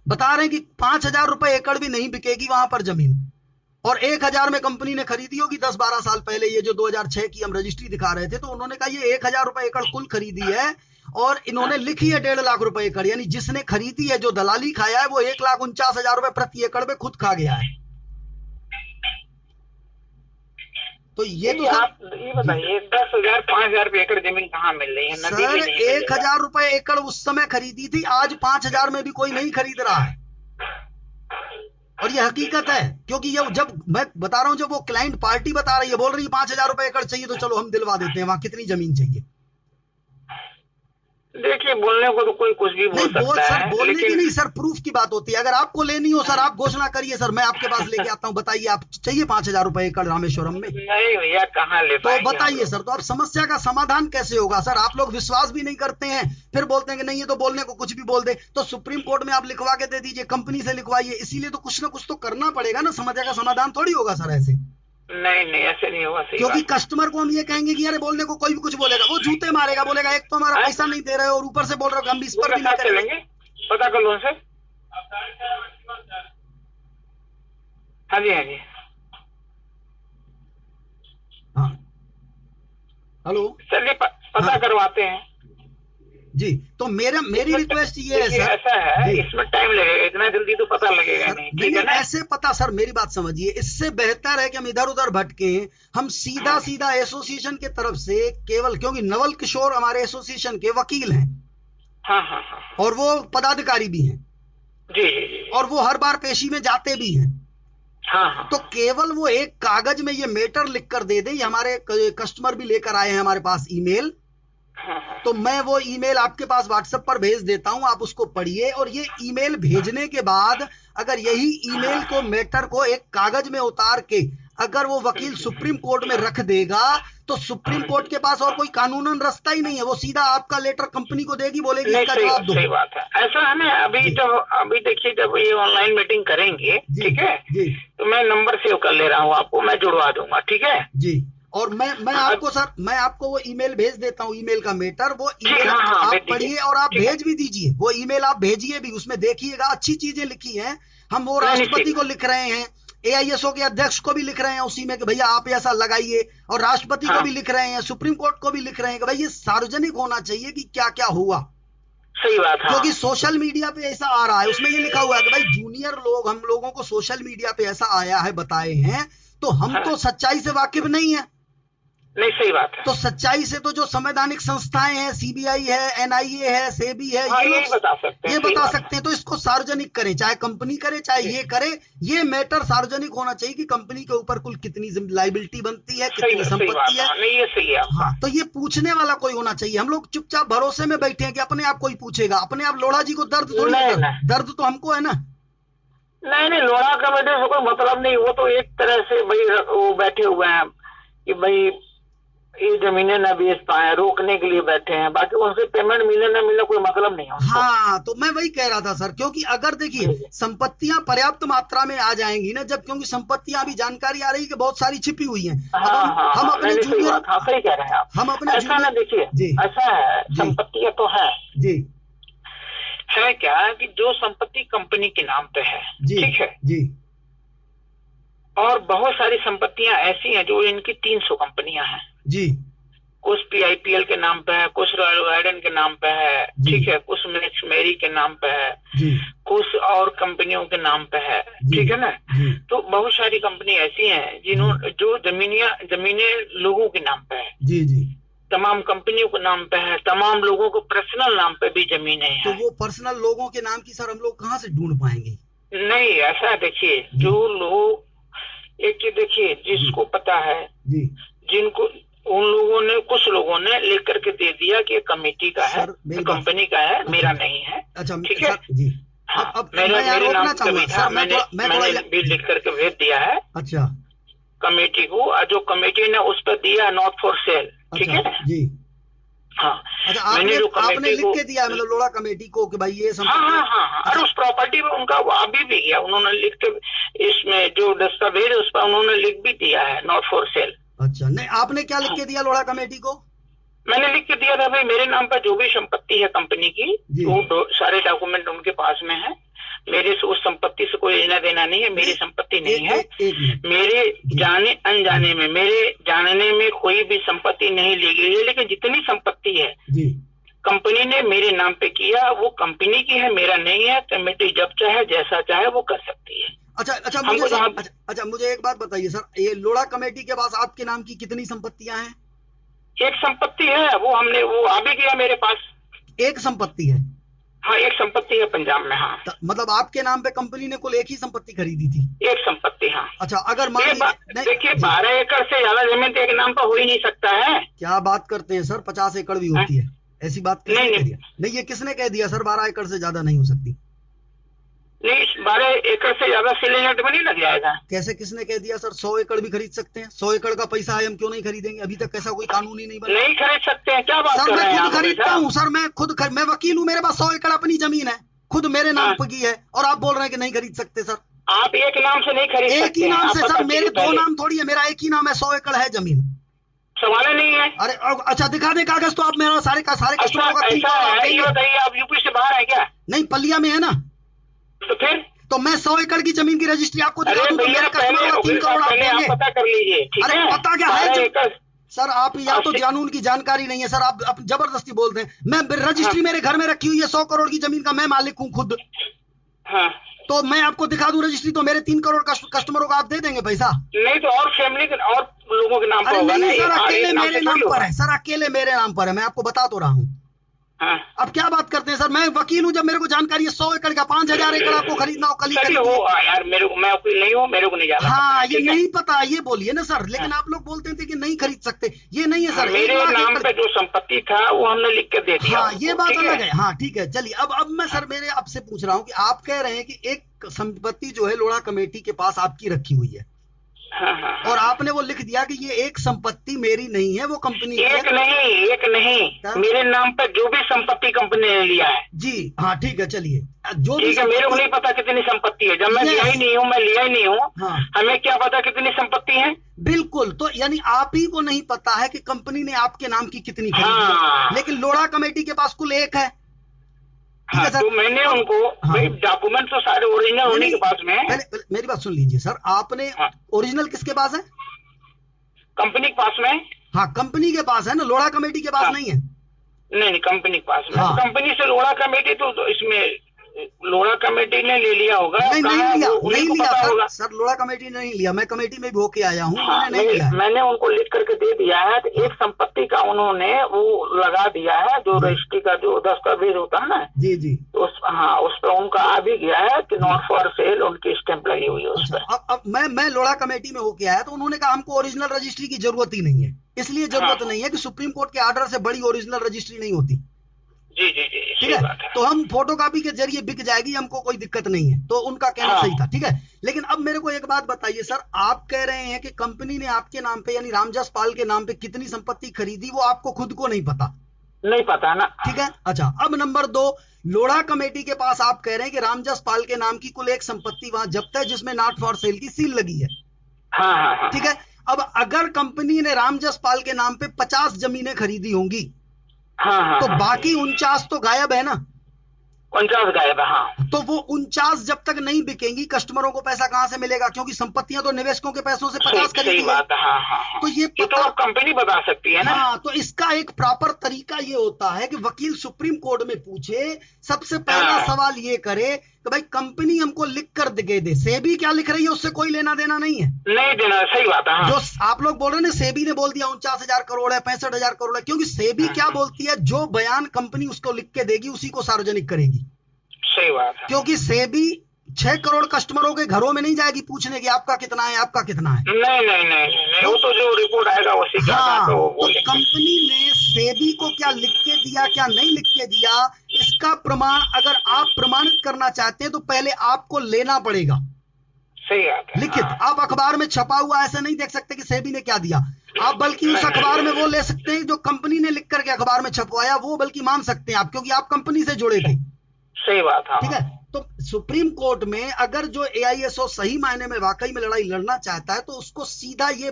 बता रहे हैं कि 5,000 रुपए एकड़ भी नहीं बिकेगी वहां पर जमीन, और 1,000 में कंपनी ने खरीदी होगी 10-12 साल पहले। ये जो 2006 की हम रजिस्ट्री दिखा रहे थे, तो उन्होंने कहा ये 1,000 रुपए एकड़ कुल खरीदी है, और इन्होंने लिखी है 1.5 लाख रुपए एकड़, यानी जिसने खरीदी है, जो दलाली खाया है, वो 1,49,000 रुपए प्रति एकड़ में खुद खा गया है। तो ये तो आप ये बताइए 10,000 5,000 रुपए एकड़ जमीन कहाँ मिल रही है? सर 1,000 रुपए एकड़ उस समय खरीदी थी, आज 5,000 में भी कोई नहीं खरीद रहा है, और ये हकीकत है। क्योंकि ये जब मैं बता रहा हूं, जब वो क्लाइंट पार्टी बता रही है, बोल रही है 5,000 रुपए एकड़ चाहिए, तो चलो हम दिलवा देते हैं, वहां कितनी जमीन चाहिए। देखिए बोलने को तो कोई कुछ भी बोल सकता है, बोलने लेकिन... की नहीं सर, प्रूफ की बात होती है। अगर आपको लेनी हो सर, आप घोषणा करिए सर, मैं आपके पास लेके आता हूँ, बताइए आप चाहिए 5,000 रुपए एकड़ रामेश्वरम में? नहीं भैया कहाँ ले तो बताइए सर, तो अब समस्या का समाधान कैसे होगा सर? आप लोग विश्वास भी नहीं करते हैं, फिर बोलते हैं कि नहीं ये तो बोलने को कुछ भी बोल दे। तो सुप्रीम कोर्ट में आप लिखवा के दे दीजिए, कंपनी से लिखवाइए, इसीलिए तो कुछ ना कुछ तो करना पड़ेगा ना, समस्या का समाधान थोड़ी होगा सर ऐसे। नहीं ऐसे नहीं होगा। क्योंकि कस्टमर को हम ये कहेंगे कि यार बोलने को कोई भी कुछ बोलेगा, वो जूते मारेगा, बोलेगा एक तो हमारा पैसा नहीं दे रहे हो और ऊपर से बोल रहे हो हम इस पर भी नहीं चलेंगे। पता कर लो उनसे। हाँ जी हाँ हेलो, चलिए पता करवाते हैं जी। तो मेरी रिक्वेस्ट ये है सर, ऐसा है इसमें टाइम लगेगा, इतना जल्दी तो पता लगेगा नहीं, ठीक है ना? ऐसे पता सर, मेरी बात समझिए, इससे बेहतर है कि हम इधर उधर भटके, हम सीधा एसोसिएशन के तरफ से केवल, क्योंकि नवल किशोर हमारे एसोसिएशन के वकील हैं, हाँ, और वो पदाधिकारी भी हैं जी, और वो हर बार पेशी में जाते भी हैं। हाँ। तो केवल वो एक कागज में ये मैटर लिख कर दे दे, हमारे कस्टमर भी लेकर आए हैं हमारे पास ईमेल, तो मैं वो ईमेल आपके पास व्हाट्सएप पर भेज देता हूं, आप उसको पढ़िए, और ये ईमेल भेजने के बाद अगर यही ईमेल को मैटर को एक कागज में उतार के अगर वो वकील सुप्रीम कोर्ट में रख देगा, तो सुप्रीम कोर्ट के पास और कोई कानूनन रास्ता ही नहीं है, वो सीधा आपका लेटर कंपनी को देगी, बोलेगी इसका जवाब दो। सही बात है, ऐसा है ना। अभी देखिए जब ये ऑनलाइन मीटिंग करेंगे, ठीक है जी, तो मैं नंबर सेव कर ले रहा हूँ, आपको मैं जुड़वा दूंगा, ठीक है जी। और मैं आपको सर, मैं आपको वो ईमेल भेज देता हूँ, ईमेल का मैटर, वो ईमेल आप पढ़िए और आप भेज भी दीजिए, वो ईमेल आप भेजिए भी, उसमें देखिएगा अच्छी चीजें लिखी हैं। हम वो राष्ट्रपति को लिख रहे हैं, AISO के अध्यक्ष को भी लिख रहे हैं उसी में कि भैया आप ऐसा लगाइए, और राष्ट्रपति को भी लिख रहे हैं, सुप्रीम कोर्ट को भी लिख रहे हैं कि भाई ये सार्वजनिक होना चाहिए कि क्या क्या हुआ। सही बात है। क्योंकि सोशल मीडिया पे ऐसा आ रहा है, उसमें ये लिखा हुआ है कि भाई जूनियर लोग हम लोगों को सोशल मीडिया पे ऐसा आया है, बताए हैं, तो हम तो सच्चाई से वाकिफ नहीं है। नहीं सही बात है। तो सच्चाई से तो जो संवैधानिक संस्थाएं हैं, CBI है, NIA है, सेबी है, ये बता सकते हैं। तो इसको सार्वजनिक करें, चाहे कंपनी करे चाहे ये करे, ये मैटर सार्वजनिक होना चाहिए कि कंपनी के ऊपर कुल कितनी लायबिलिटी बनती है, कितनी संपत्ति है। नहीं ये सही है। हाँ, तो ये पूछने वाला कोई होना चाहिए। हम लोग चुपचाप भरोसे में बैठे हैं कि अपने आप कोई पूछेगा, अपने आप लोढ़ा जी को दर्द थोड़ी, दर्द तो हमको है ना। नहीं लोढ़ा कमेटी से कोई मतलब नहीं, वो तो एक तरह से भाई वो बैठे हुए हैं कि भाई ये जमीनें न बेच पाए, रोकने के लिए बैठे हैं, बाकी उनसे पेमेंट मिले न मिले कोई मतलब नहीं है। हाँ, तो मैं वही कह रहा था सर, क्योंकि अगर देखिए संपत्तियां पर्याप्त मात्रा में आ जाएंगी ना, जब क्योंकि संपत्तियां अभी जानकारी आ रही है कि बहुत सारी छिपी हुई हैं। हम अपने जूनियर, सही कह रहे हैं आप। हम अपने ऐसा ना देखिए, ऐसा है, संपत्तियां तो है जी, है क्या कि जो संपत्ति कंपनी के नाम पे है, ठीक है जी, और बहुत सारी संपत्तियां ऐसी हैं जो इनकी 300 कंपनियां हैं जी, कुछ PIPL के नाम पे है, कुछ रॉयल गार्डन के नाम पे है, ठीक है, कुछ मैक्स मेरी के नाम पे है जी, कुछ और कंपनियों के नाम पे है, ठीक है ना। तो बहुत सारी कंपनी ऐसी हैं जिन्होंने जो जमीनें लोगों के नाम पे है, जी, जी, तमाम कंपनियों के नाम पे है, तमाम लोगों को पर्सनल नाम पे भी जमीनें हैं। तो वो पर्सनल लोगों के नाम की सर हम लोग कहाँ से ढूंढ पाएंगे? नहीं, ऐसा देखिए, जो लोग एक देखिए जिसको पता है जी, जिनको उन लोगों ने, कुछ लोगों ने लिख करके दे दिया कि कंपनी का है, कंपनी का है, मेरा नहीं है। अच्छा, ठीक है जी। हाँ, मेरे नाम पे भी था, मैंने भी लिख करके भेज दिया है। अच्छा, कमेटी को, जो कमेटी ने उस पर दिया नॉट फॉर सेल, ठीक है जी, हाँ। अच्छा, आपने लिख के दिया मतलब लोड़ा कमेटी को कि भाई ये हाँ, अरे उस प्रॉपर्टी में उनका अभी भी गया, उन्होंने लिख के, इसमें जो दस्तावेज उस पर उन्होंने लिख भी दिया है नॉट फॉर सेल। अच्छा, नहीं आपने क्या लिख के दिया लोड़ा कमेटी को? मैंने लिख के दिया था भाई मेरे नाम पर जो भी संपत्ति है कंपनी की, वो सारे डॉक्यूमेंट उनके पास में है, मेरे से उस संपत्ति से कोई लेना देना नहीं है, मेरी संपत्ति नहीं है, मेरे जाने अनजाने में, मेरे जानने में कोई भी संपत्ति नहीं ली गई है, लेकिन जितनी संपत्ति है कंपनी ने मेरे नाम पे किया, वो कंपनी की है, मेरा नहीं है। कमेटी जब चाहे जैसा चाहे वो कर सकती है। अच्छा, मुझे एक बात बताइए सर, ये लोड़ा कमेटी के पास आपके नाम की कितनी संपत्तियां हैं? एक संपत्ति है, वो आ भी गया मेरे पास। एक संपत्ति है? हाँ, एक संपत्ति है पंजाब में। हाँ, मतलब आपके नाम पे कंपनी ने कुल एक ही संपत्ति खरीदी थी? एक संपत्ति, हाँ। अच्छा, अगर देखिए 12 एकड़ से ज्यादा जमीन तो एक नाम पर हो ही नहीं सकता है। क्या बात करते हैं सर, 50 एकड़ भी होती है, ऐसी बात किसने कह दिया? नहीं, ये किसने कह दिया सर 12 एकड़ से ज्यादा नहीं हो सकती? नहीं, 12 एकड़ से ज्यादा सिलेंडर में नहीं लग जाएगा। कैसे, किसने कह दिया सर? 100 एकड़ भी खरीद सकते हैं, 100 एकड़ का पैसा है, हम क्यों नहीं खरीदेंगे? अभी तक ऐसा कोई कानून ही नहीं बना। नहीं खरीद सकते हैं, क्या बात कर रहे हैं? मैं खुद खरीदता हूँ सर, मैं वकील हूँ, मेरे पास 100 एकड़ अपनी जमीन है, खुद मेरे नाम पर की है, और आप बोल रहे हैं कि नहीं खरीद सकते सर? आप एक नाम से नहीं खरीद सकते। एक ही नाम से सर, मेरे 2 नाम थोड़ी है, मेरा एक ही नाम है, 100 एकड़ है जमीन। सवाल नहीं है। अरे अच्छा, दिखा दे कागज तो आप मेरा सारे कस्टमरों का। ये बताइए, आप यूपी से बाहर है क्या? नहीं, पलिया में है ना। तो फिर तो मैं 100 एकड़ की जमीन की रजिस्ट्री आपको दिखा दूं तो मेरे कस्टमर को 3 करोड़ आप देंगे? पता कर लीजिए, ठीक है? अरे पता क्या है सर, आप या तो कानून की जानकारी नहीं है सर, आप जबरदस्ती बोलते हैं। मैं रजिस्ट्री मेरे घर में रखी हुई है 100 करोड़ की जमीन का, मैं मालिक हूँ खुद। हाँ, तो मैं आपको दिखा दूं रजिस्ट्री, तो मेरे 3 करोड़ कस्टमरों को आप दे देंगे पैसा? नहीं तो और फैमिली के और लोगों के नाम पर होगा ना? सर अकेले मेरे नाम पर है सर, अकेले मेरे नाम पर है, मैं आपको बता तो रहा हूँ। हाँ। अब क्या बात करते हैं सर, मैं वकील हूँ, जब मेरे को जानकारी है 100 एकड़ का 5000 एकड़ आपको खरीदना हो, कल ही यार मेरे को, मैं वकील नहीं हूँ, मेरे को नहीं जाना। हाँ, ये नहीं पता, ये बोलिए ना सर। लेकिन आप लोग बोलते थे कि नहीं खरीद सकते, ये नहीं है सर। मेरे नाम पे जो संपत्ति था वो हमने लिख कर दे दिया। हाँ, ये बात अलग है। हाँ ठीक है, चलिए अब मैं सर मेरे आपसे पूछ रहा हूँ कि आप कह रहे हैं कि एक संपत्ति जो है लोड़ा कमेटी के पास आपकी रखी हुई है। हाँ, और आपने वो लिख दिया कि ये एक संपत्ति मेरी नहीं है, वो कंपनी एक नहीं, मेरे नाम पर जो भी संपत्ति कंपनी ने लिया है। जी हाँ, ठीक है, चलिए जो ठीक है। मेरे को नहीं पता कितनी संपत्ति है, जब मैं लिया ही नहीं हूँ, हाँ। हमें क्या पता कितनी संपत्ति है? बिल्कुल, तो यानी आप ही को नहीं पता है कि कंपनी ने आपके नाम की कितनी खरीदी है, लेकिन लोड़ा कमेटी के पास कुल एक है। हाँ, तो मैंने उनको डॉक्यूमेंट तो सारे ओरिजिनल होने के पास में। पहले मेरी बात सुन लीजिए सर, आपने ओरिजिनल किसके पास है? कंपनी के पास में। हाँ, कंपनी के पास है ना, लोड़ा कमेटी के पास नहीं है। नहीं, कंपनी के पास में। कंपनी से लोड़ा कमेटी तो इसमें लोड़ा कमेटी ने ले लिया होगा। नहीं लिया सर, लोड़ा कमेटी ने नहीं लिया, मैं कमेटी में भी होके आया हूँ। मैंने उनको लिख करके दे दिया है, तो एक संपत्ति का उन्होंने वो लगा दिया है, जो रजिस्ट्री का जो दस्तावेज होता है ना। जी जी, उस पर उनका आ भी गया है कि नॉट फॉर सेल, उनकी स्टैंप लगी हुई है उस पर। अब मैं लोड़ा कमेटी में होके आया, तो उन्होंने कहा हमको ओरिजिनल रजिस्ट्री की जरूरत ही नहीं है, इसलिए जरूरत नहीं है कि सुप्रीम कोर्ट के ऑर्डर से बड़ी ओरिजिनल रजिस्ट्री नहीं होती। जी जी जी, ठीक है। तो हम फोटोकॉपी के जरिए बिक जाएगी, हमको कोई दिक्कत नहीं है। तो उनका कहना सही था, ठीक है। लेकिन अब मेरे को एक बात बताइए सर, आप कह रहे हैं कि कंपनी ने आपके नाम पे यानी रामजस पाल के नाम पे कितनी संपत्ति खरीदी वो आपको खुद को नहीं पता? नहीं पता ना। ठीक है। अच्छा, अब नंबर 2, लोढ़ा कमेटी के पास आप कह रहे हैं कि रामजस पाल के नाम की कुल एक संपत्ति वहां जब्त है जिसमें नॉट फॉर सेल की सील लगी है। हाँ हाँ हाँ, ठीक है। अब अगर कंपनी ने रामजस पाल के नाम पे 50 जमीनें खरीदी होंगी, हाँ हाँ, तो बाकी 49 तो गायब है ना। 49 गायब है, हाँ। तो वो 49 जब तक नहीं बिकेंगी, कस्टमरों को पैसा कहां से मिलेगा? क्योंकि संपत्तियां तो निवेशकों के पैसों से 50 खरीदी गई। बात है, हाँ हाँ। तो ये तो आप कंपनी बता सकती है ना। हाँ, तो इसका एक प्रॉपर तरीका ये होता है कि वकील सुप्रीम कोर्ट में पूछे, सबसे पहला सवाल ये करे कि भाई कंपनी हमको लिख कर दे। सेबी क्या लिख रही है उससे कोई लेना देना नहीं है। नहीं देना, सही बात है। हाँ। जो आप लोग बोल रहे हैं ना, सेबी ने बोल दिया 49,000 करोड़ है, 65,000 करोड़ है, क्योंकि सेबी क्या बोलती है, जो बयान कंपनी उसको लिख के देगी उसी को सार्वजनिक करेगी। सही बात है। क्योंकि सेबी 6 करोड़ कस्टमरों के घरों में नहीं जाएगी पूछने की आपका कितना है, आपका कितना है। नहीं नहीं नहीं, नहीं, वो तो जो रिपोर्ट आएगा उसी का। हाँ, तो कंपनी ने सेबी को क्या लिख के दिया, क्या नहीं लिख के दिया, इसका प्रमाण अगर आप प्रमाणित करना चाहते हैं तो पहले आपको लेना पड़ेगा। सही बात है। लिखित आप अखबार में छपा हुआ ऐसे नहीं देख सकते कि सेबी ने क्या दिया। आप बल्कि उस अखबार में वो ले सकते हैं जो कंपनी ने लिख करके अखबार में छपवाया, वो बल्कि मान सकते हैं आप, क्योंकि आप कंपनी से जुड़े थे। सही बात है। ठीक है। तो सुप्रीम कोर्ट में अगर जो एआईएसओ सही मायने में वाकई में लड़ाई लड़ना चाहता है तो उसको सीधा ये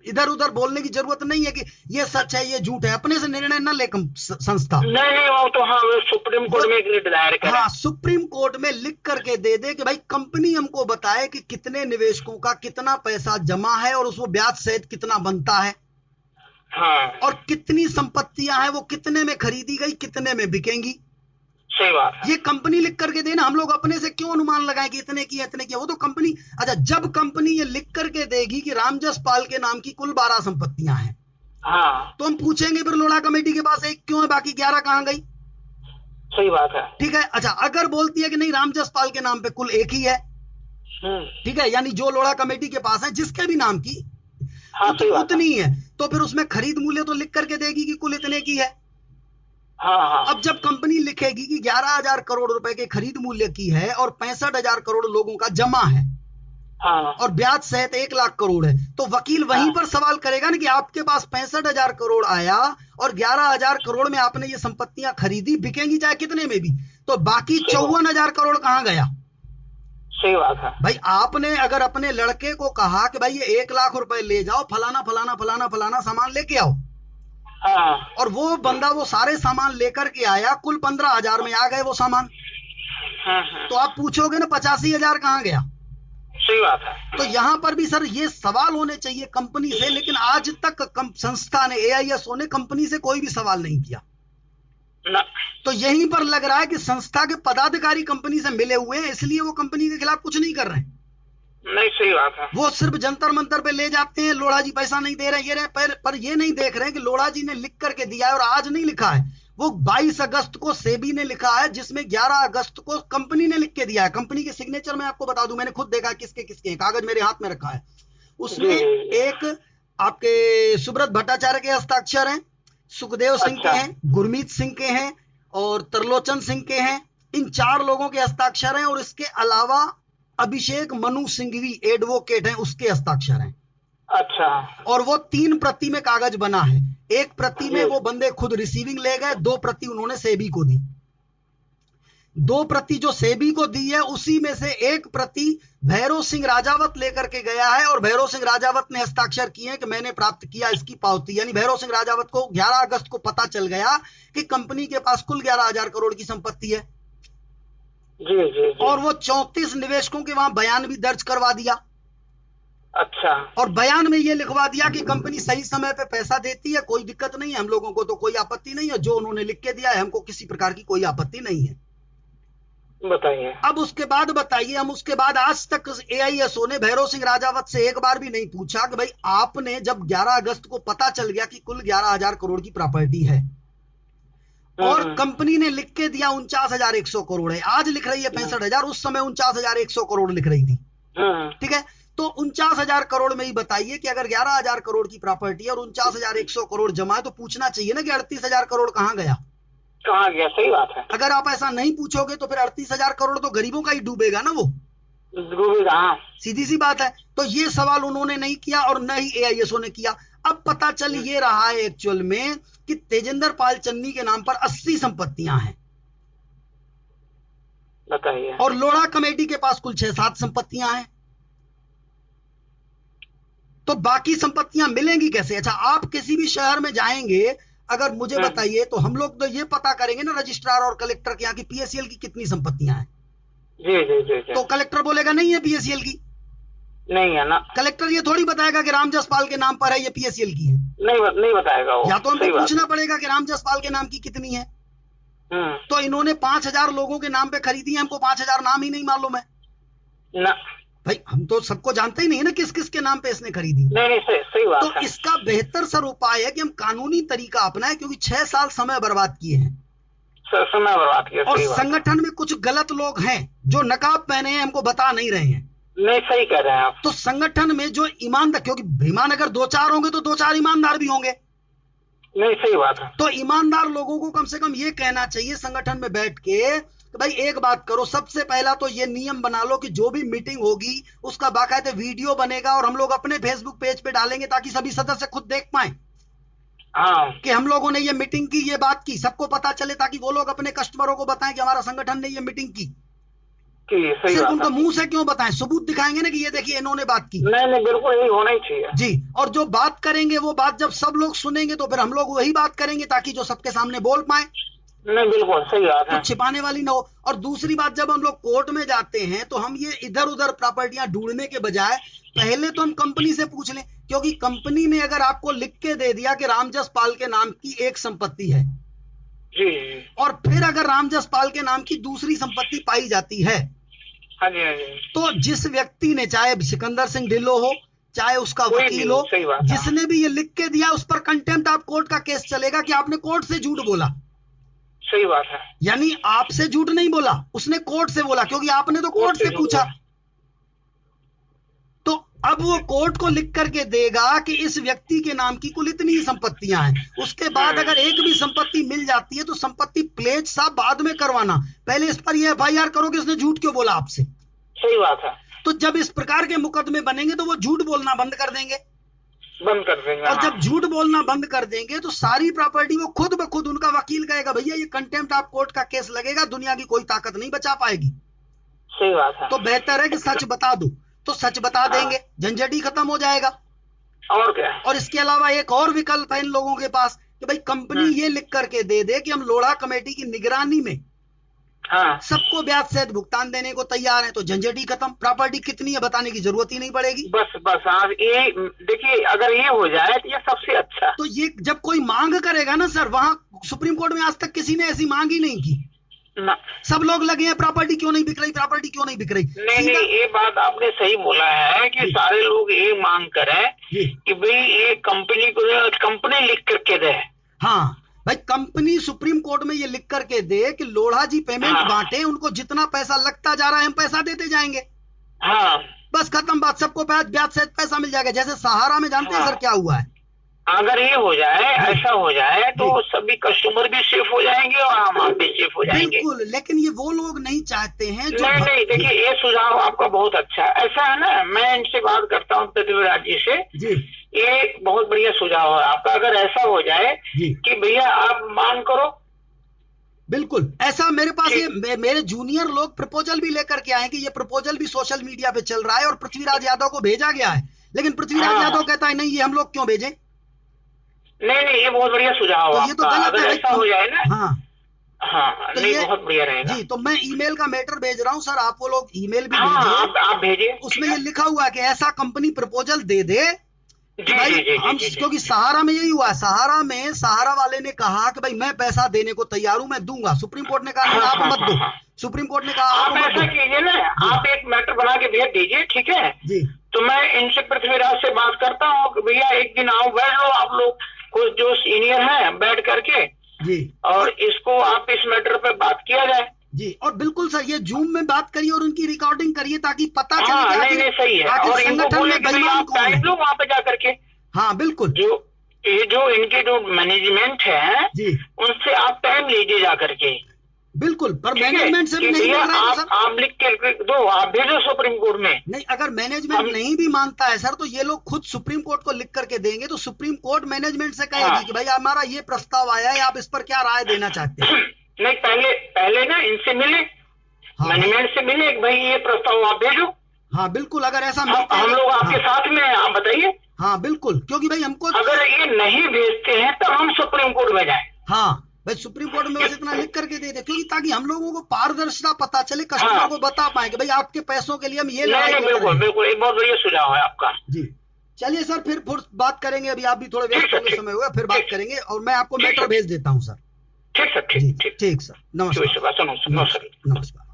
इधर उधर बोलने की जरूरत नहीं है कि ये सच है ये झूठ है। अपने से निर्णय न ले संस्था। नहीं वो तो हाँ, सुप्रीम कोर्ट में एक रिट दायर करें। हाँ, सुप्रीम कोर्ट में लिख करके दे दे कि भाई कंपनी हमको बताए कि कितने निवेशकों का कितना पैसा जमा है और उसको ब्याज सहित कितना बनता है। हाँ। और कितनी संपत्तियां हैं, वो कितने में खरीदी गई, कितने में बिकेंगी। सही बात है। ये कंपनी लिख करके देना, हम लोग अपने से क्यों अनुमान लगाएं कि इतने की इतने की, वो तो कंपनी। अच्छा, जब कंपनी ये लिख करके देगी कि रामजस पाल के नाम की कुल 12 संपत्तियां हैं, हाँ, तो हम पूछेंगे फिर लोढ़ा कमेटी के पास एक क्यों है, बाकी 11 कहां गई? सही बात है। ठीक है। अच्छा, अगर बोलती है कि नहीं रामजस पाल के नाम पे कुल एक ही है, ठीक है, यानी जो लोढ़ा कमेटी के पास है जिसके भी नाम की उतनी है, तो फिर उसमें खरीद मूल्य तो लिख करके देगी कि कुल इतने की है। हाँ। अब जब कंपनी लिखेगी कि 11,000 करोड़ रुपए के खरीद मूल्य की है और 65,000 करोड़ लोगों का जमा है, हाँ, और ब्याज सहित 1 लाख करोड़ है, तो वकील वहीं पर सवाल करेगा ना कि आपके पास 65,000 करोड़ आया और 11,000 करोड़ में आपने ये संपत्तियां खरीदी, बिकेंगी चाहे कितने में भी, तो बाकी 54,000 करोड़ कहां गया? सही बात है भाई। आपने अगर अपने लड़के को कहा कि भाई ये 1 लाख रुपए ले जाओ, फलाना फलाना फलाना फलाना सामान लेके आओ, हाँ, और वो बंदा वो सारे सामान लेकर के आया, कुल 15,000 में आ गए वो सामान, हाँ, तो आप पूछोगे ना 85,000 कहां गया? सही बात है। तो यहां पर भी सर ये सवाल होने चाहिए कंपनी से, लेकिन आज तक संस्था ने, एआईएसओ ने कंपनी से कोई भी सवाल नहीं किया ना। तो यहीं पर लग रहा है कि संस्था के पदाधिकारी कंपनी से मिले हुए हैं, इसलिए वो कंपनी के खिलाफ कुछ नहीं कर रहे हैं। नहीं, सही बात है। वो सिर्फ जंतर मंतर पे ले जाते हैं, लोढ़ा जी पैसा नहीं दे रहे, ये रहे, पर ये नहीं देख रहे हैं कि लोढ़ा जी ने लिख करके दिया है, और आज नहीं लिखा है, वो 22 अगस्त को सेबी ने लिखा है, जिसमें 11 अगस्त को कंपनी ने लिख के दिया है। कंपनी के सिग्नेचर में आपको बता दूं, मैंने खुद देखा किसके किसके, कागज मेरे हाथ में रखा है, उसमें एक आपके सुब्रत भट्टाचार्य के हस्ताक्षर हैं, सुखदेव सिंह के हैं, गुरमीत सिंह के हैं और तरलोचन सिंह के हैं। इन 4 लोगों के हस्ताक्षर हैं, और इसके अलावा अभिषेक मनु सिंघवी एडवोकेट हैं, उसके हस्ताक्षर हैं। अच्छा। और वो 3 प्रति में कागज बना है। एक प्रति में वो बंदे खुद रिसीविंग ले गए, 2 प्रति उन्होंने सेबी को दी। 2 प्रति जो सेबी को दी है, उसी में से 1 प्रति भैरव सिंह राजावत लेकर के गया है, और भैरव सिंह राजावत ने हस्ताक्षर किए हैं कि मैंने प्राप्त किया इसकी पावती। यानी भैरव सिंह राजावत को 11 अगस्त को पता चल गया कि कंपनी के पास कुल 11,000 करोड़ की संपत्ति है। जी। और वो 34 निवेशकों के वहां बयान भी दर्ज करवा दिया। अच्छा। और बयान में ये लिखवा दिया कि कंपनी सही समय पे पैसा देती है, कोई दिक्कत नहीं है, हम लोगों को तो कोई आपत्ति नहीं है, जो उन्होंने लिख के दिया है हमको किसी प्रकार की कोई आपत्ति नहीं है। बताइए। अब उसके बाद बताइए, हम उसके बाद आज तक एआईएसओ ने भैरव सिंह राजावत से एक बार भी नहीं पूछा कि भाई आपने जब 11 अगस्त को पता चल गया कि कुल 11,000 करोड़ की प्रॉपर्टी है और कंपनी ने लिख के दिया 49,100 करोड़ है, आज लिख रही है 65,000, उस समय 49,100 करोड़ लिख रही थी। ठीक है, तो 49,000 करोड़ में ही बताइए कि अगर 11,000 करोड़ की प्रॉपर्टी है और 49,100 करोड़ जमा है, तो पूछना चाहिए ना कि 38,000 करोड़ कहां गया। कहाँ गया? सही बात है। अगर आप ऐसा नहीं पूछोगे तो फिर 38,000 करोड़ तो गरीबों का ही डूबेगा ना, वो डूबेगा। हाँ, सीधी सी बात है। तो ये सवाल उन्होंने नहीं किया और न ही AISO ने किया। अब पता चल ये रहा है एक्चुअल में कि तेजेंद्र पाल चन्नी के नाम पर 80 संपत्तियां हैं, बताइए, और लोढ़ा कमेटी के पास कुल 6-7 संपत्तियां हैं। तो बाकी संपत्तियां मिलेंगी कैसे? अच्छा, आप किसी भी शहर में जाएंगे, अगर मुझे बताइए तो हम लोग तो ये पता करेंगे ना रजिस्ट्रार और कलेक्टर के यहाँ की PACL की कितनी संपत्तियां हैं। जी जी जी जी। तो कलेक्टर बोलेगा नहीं है PACL की, नहीं है ना। कलेक्टर ये थोड़ी बताएगा कि राम जसपाल के नाम पर है, ये PACL की है। नहीं बताएगा वो। या तो हमको पूछना पड़ेगा कि राम जसपाल के नाम की कितनी है। तो इन्होंने 5,000 लोगों के नाम पे खरीदी है, हमको 5,000 नाम ही नहीं मालूम है ना। भाई, हम तो सबको जानते ही नहीं है ना किस किस के नाम पे इसने खरीदी। नहीं, सही बात तो है। इसका बेहतर सर उपाय है कि हम कानूनी तरीका अपनाएं, क्योंकि 6 साल समय बर्बाद किए हैं, समय बर्बाद किया। और संगठन में कुछ गलत लोग हैं जो नकाब पहने हैं, हमको बता नहीं रहे हैं। नहीं, सही कह रहे हैं आप। तो संगठन में जो ईमानदार, क्योंकि बेईमान अगर 2-4 होंगे तो 2-4 ईमानदार भी होंगे। नहीं, सही बात है। तो ईमानदार लोगों को कम से कम ये कहना चाहिए संगठन में बैठ के कि भाई एक बात करो, सबसे पहला तो ये नियम बना लो कि जो भी मीटिंग होगी उसका बाकायदे वीडियो बनेगा और हम लोग अपने फेसबुक पेज पे डालेंगे, ताकि सभी सदस्य खुद देख पाए कि हम लोगों ने ये मीटिंग की, ये बात की, सबको पता चले, ताकि वो लोग अपने कस्टमरों को बताएं कि हमारा संगठन ने ये मीटिंग की। सिर्फ उनको मुंह से क्यों बताएं, सबूत दिखाएंगे ना कि ये देखिए इन्होंने बात की। नहीं, बिल्कुल यही होना ही चाहिए जी। और जो बात करेंगे वो बात जब सब लोग सुनेंगे तो फिर हम लोग वही बात करेंगे, ताकि जो सबके सामने बोल पाए। नहीं, बिल्कुल सही बात है। कुछ छिपाने वाली ना हो। और दूसरी बात, जब हम लोग कोर्ट में जाते हैं तो हम ये इधर उधर प्रॉपर्टियां ढूंढने के बजाय पहले तो हम कंपनी से पूछ लें, क्योंकि कंपनी ने अगर आपको लिख के दे दिया कि रामजस पाल के नाम की एक संपत्ति है जी, और फिर अगर रामजस पाल के नाम की दूसरी संपत्ति पाई जाती है, हाँ जी, हाँ जी, तो जिस व्यक्ति ने, चाहे सिकंदर सिंह ढिल्लो हो, चाहे उसका वकील हो, जिसने भी ये लिख के दिया, उस पर कंटेम्प्ट ऑफ कोर्ट का केस चलेगा कि आपने कोर्ट से झूठ बोला। सही बात है। यानी आपसे झूठ नहीं बोला, उसने कोर्ट से बोला, क्योंकि आपने तो कोर्ट से पूछा। तो अब वो कोर्ट को लिख करके देगा कि इस व्यक्ति के नाम की कुल इतनी संपत्तियां हैं। उसके बाद अगर एक भी संपत्ति मिल जाती है तो संपत्ति प्लेज साहब बाद में करवाना, पहले इस पर ये FIR करो कि उसने झूठ क्यों बोला आपसे। सही बात है। तो जब इस प्रकार के मुकदमे बनेंगे तो वो झूठ बोलना बंद कर देंगे। और जब झूठ बोलना बंद कर देंगे तो सारी प्रॉपर्टी वो खुद ब खुद, उनका वकील कहेगा भैया ये कंटेम्प्ट ऑफ कोर्ट का केस लगेगा, दुनिया की कोई ताकत नहीं बचा पाएगी। सही बात है। तो बेहतर है कि सच बता दो, तो सच बता देंगे, झंझट ही खत्म हो जाएगा। और क्या। और इसके अलावा एक और विकल्प है इन लोगों के पास कि भाई कंपनी ये लिख करके दे दे कि हम लोढ़ा कमेटी की निगरानी में सबको ब्याज सहित भुगतान देने को तैयार है, तो झंझट ही खत्म। प्रॉपर्टी कितनी है बताने की जरूरत ही नहीं पड़ेगी। बस ये देखिए, अगर ये हो जाए तो ये सबसे अच्छा। तो ये जब कोई मांग करेगा ना सर, वहां सुप्रीम कोर्ट में आज तक किसी ने ऐसी मांग ही नहीं की ना। सब लोग लगे हैं प्रॉपर्टी क्यों नहीं बिक रही, प्रॉपर्टी क्यों नहीं बिक रही। नहीं, ये बात आपने सही बोला है कि सारे लोग ये मांग करें कि भाई ये कंपनी लिख करके दे। हाँ भाई, कंपनी सुप्रीम कोर्ट में ये लिख करके दे कि लोढ़ा जी पेमेंट बांटे, उनको जितना पैसा लगता जा रहा है हम पैसा देते जाएंगे। हाँ, बस खत्म बात, सबको ब्याज सहित पैसा मिल जाएगा। जैसे सहारा में जानते हैं सर क्या हुआ है। अगर ये हो जाए, ऐसा हो जाए तो सभी कस्टमर भी सेफ हो जाएंगे और हम भी सेफ हो जाएंगे। बिल्कुल, लेकिन ये वो लोग नहीं चाहते हैं जो नहीं, देखिए ये सुझाव आपका बहुत अच्छा है। ऐसा है ना, मैं इनसे बात करता हूँ पृथ्वीराज जी से, ये बहुत बढ़िया सुझाव है आपका। अगर ऐसा हो जाए कि भैया आप मांग करो, बिल्कुल ऐसा मेरे पास ये मेरे जूनियर लोग प्रपोजल भी लेकर के आए कि ये प्रपोजल भी सोशल मीडिया पे चल रहा है और पृथ्वीराज यादव को भेजा गया है, लेकिन पृथ्वीराज यादव कहता है नहीं, ये हम लोग क्यों भेजें। नहीं, ये बहुत बढ़िया सुझाव है। ये तो गलत है। ऐसा हो जाए ना, हाँ, तो नहीं बहुत बढ़िया रहेगा। जी, तो मैं ईमेल का मैटर भेज रहा हूँ सर, आप वो लोग ईमेल भी आप भेजिए। उसमें ये लिखा हुआ है कि ऐसा कंपनी प्रपोजल दे दे भाई हम, क्योंकि सहारा में यही हुआ है। सहारा वाले ने कहा कि भाई मैं पैसा देने को तैयार हूँ, मैं दूंगा। सुप्रीम कोर्ट ने कहा आप मत दो। सुप्रीम कोर्ट ने कहा आप ऐसा कीजिए ना, आप एक मैटर बना के भेज दीजिए, ठीक है जी। तो मैं इनसे पृथ्वीराज से बात करता हूँ कि भैया एक दिन आओ, बैठ लो आप लोग, कुछ जो सीनियर हैं बैठ करके जी, और इसको आप इस मैटर पे बात किया जाए जी। और बिल्कुल सर, ये जूम में बात करिए और उनकी रिकॉर्डिंग करिए ताकि पता चले नहीं, सही है। और संगठन में बेईमान कौन है। वहाँ पे जा करके। हाँ बिल्कुल, जो ये जो इनके जो मैनेजमेंट है जी, उनसे आप टाइम लीजिए जा करके। बिल्कुल, पर मैनेजमेंट से भी नहीं मिल रहा है सर। आप लिख के दो, आप भेजो सुप्रीम कोर्ट में। नहीं, अगर मैनेजमेंट नहीं भी मांगता है सर, तो ये लोग खुद सुप्रीम कोर्ट को लिख करके देंगे, तो सुप्रीम कोर्ट मैनेजमेंट से कहेगी कि भाई हमारा ये प्रस्ताव आया है, आप इस पर क्या राय देना चाहते हैं। नहीं, पहले ना इनसे मिले, मैनेजमेंट से मिले, भाई ये प्रस्ताव आप भेजो। हाँ बिल्कुल, अगर ऐसा हम लोग आपके साथ में, आप बताइए। हाँ बिल्कुल, क्योंकि भाई हमको अगर ये नहीं भेजते हैं तो हम सुप्रीम कोर्ट में जाए। हाँ भाई, सुप्रीम कोर्ट में बस इतना लिख करके दे दे, क्योंकि ताकि हम लोगों को पारदर्शिता पता चले, कस्टमर को बता पाए कि भाई आपके पैसों के लिए हम ये लड़ाई। बिल्कुल बिल्कुल, एक बहुत बढ़िया सुझाव है आपका। जी चलिए सर, फिर बात करेंगे, अभी आप भी थोड़े व्यस्त होने समय हुआ, फिर बात करेंगे, और मैं आपको मैटर भेज देता हूँ सर। ठीक सर, ठीक सर, नमस्कार। नमस्कार। नमस्कार।